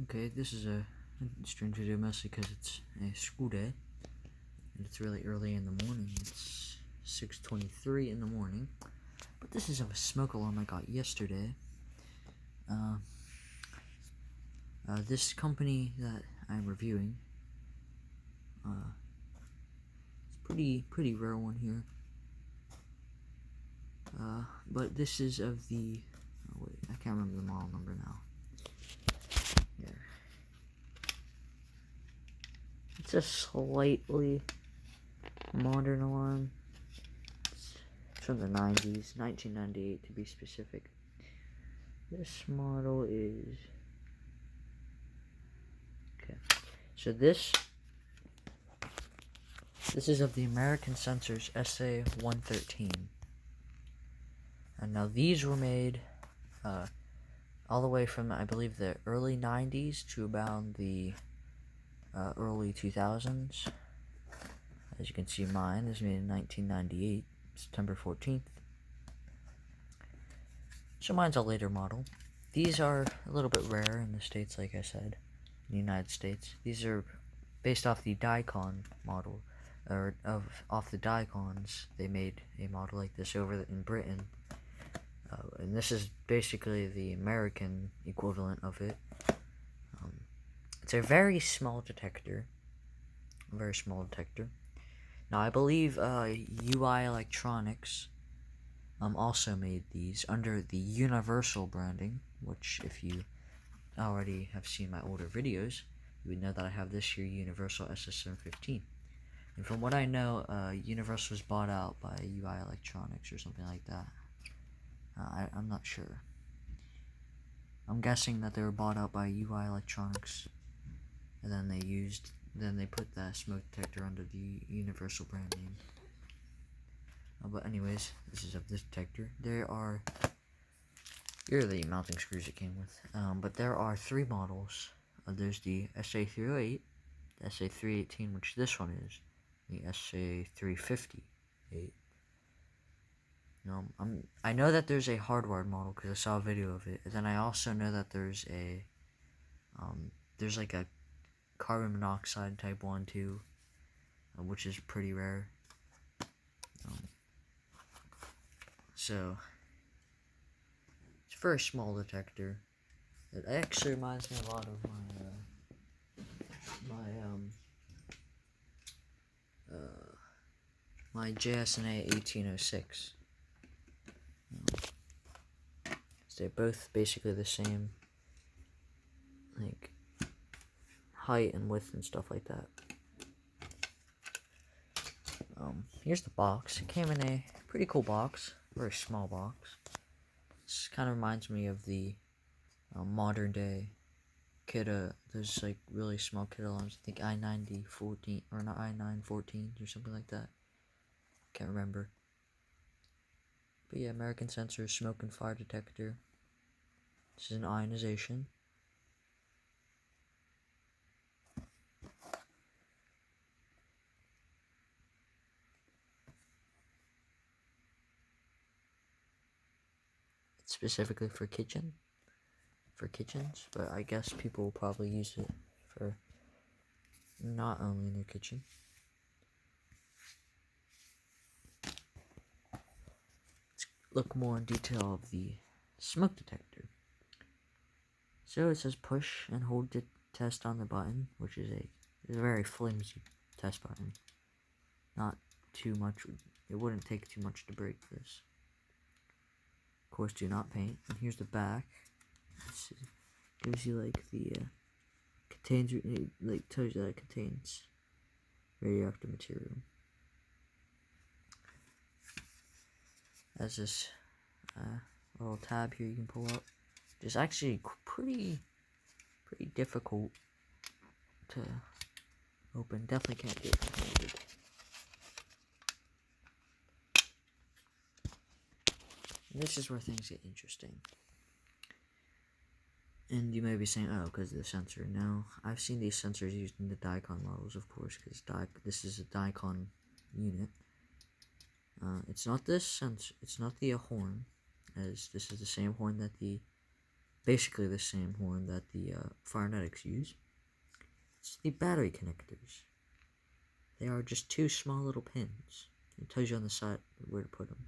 Okay, this is a strange video mostly because it's a school day and it's really early in the morning. It's 6:23 in the morning, but this is of a smoke alarm I got yesterday. This company that I'm reviewing, it's pretty rare one here. But this is of the, oh wait, I can't remember the model number now. Here. It's a slightly modern alarm. It's from the 90s, 1998 to be specific. This model is, okay, so this is of the American Sensors SA318. And now these were made all the way from, I believe, the early 90s to about the early 2000s. As you can see, mine is made in 1998, September 14th. So mine's a later model. These are a little bit rare in the States, like I said, in the United States. These are based off the Dicon model, or off the Dicons. They made a model like this over in Britain. And this is basically the American equivalent of it. It's a very small detector. Now, I believe UI Electronics also made these under the Universal branding, which if you already have seen my older videos, you would know that I have this here Universal SA318. And from what I know, Universal was bought out by UI Electronics or something like that. I'm not sure. I'm guessing that they were bought out by UI Electronics, and then they put that smoke detector under the Universal brand name. But anyways, this is of this detector. Here are the mounting screws it came with. But there are three models. There's the SA308, the SA318, which this one is, the SA358. I know that there's a hardwired model because I saw a video of it. And then I also know that there's a, there's like a carbon monoxide type one too, which is pretty rare. So it's a very small detector. It actually reminds me a lot of my JSNA 1806. So they're both basically the same, like height and width and stuff like that. Here's the box. It came in a pretty cool box, very small box. This kind of reminds me of the modern day kit. There's like really small kit alarms. I think I-9014 or not I-914 or something like that. Can't remember. But yeah, American Sensors smoke and fire detector. This is an ionization. It's specifically for kitchens, but I guess people will probably use it for not only in their kitchen. Let's look more in detail of the smoke detector. So it says push and hold to test on the button, which is a very flimsy test button. Not too much. It wouldn't take too much to break this. Of course, do not paint. And here's the back. This gives you like the contains, like tells you that it contains radioactive material. As this little tab here you can pull up. It's actually pretty difficult to open. Definitely can't get it handed. This is where things get interesting. And you may be saying, oh, because of the sensor. No, I've seen these sensors used in the Dicon models, of course, because this is a Dicon unit. It's not this sensor. It's not the horn, as this is the same horn that basically the same horn that the Firenetics use. It's the battery connectors. They are just two small little pins. It tells you on the side where to put them.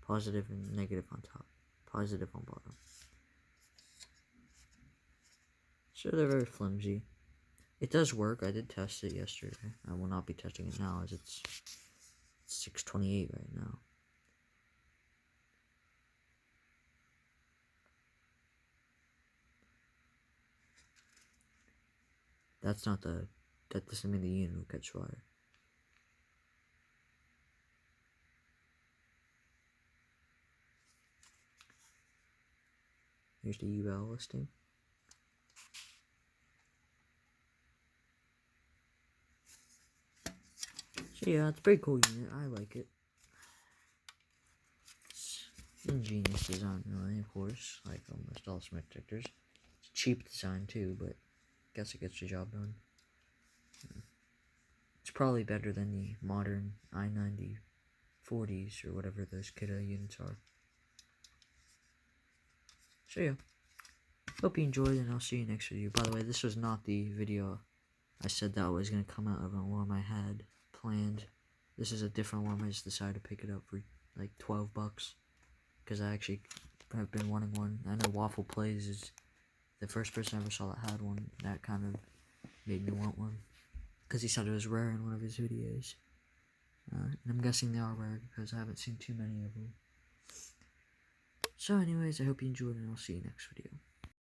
Positive and negative on top. Positive on bottom. So they're very flimsy. It does work. I did test it yesterday. I will not be testing it now as it's 6:28 right now. That doesn't mean the unit will catch fire. Here's the UL listing. So yeah, it's a pretty cool unit. I like it. It's ingenious design, really, of course, like almost all smoke detectors. It's a cheap design too, but I guess it gets the job done. It's probably better than the modern I-90 40s or whatever those kiddo units are. So yeah, hope you enjoyed, and I'll see you next video. By the way, this was not the video I said that was going to come out of a worm I had planned. This is a different worm. I just decided to pick it up for like $12 because I actually have been wanting one. I know Waffle Plays is the first person I ever saw that had one. That kind of made me want one because he said it was rare in one of his videos. And I'm guessing they are rare because I haven't seen too many of them. So anyways, I hope you enjoyed, and I'll see you next video.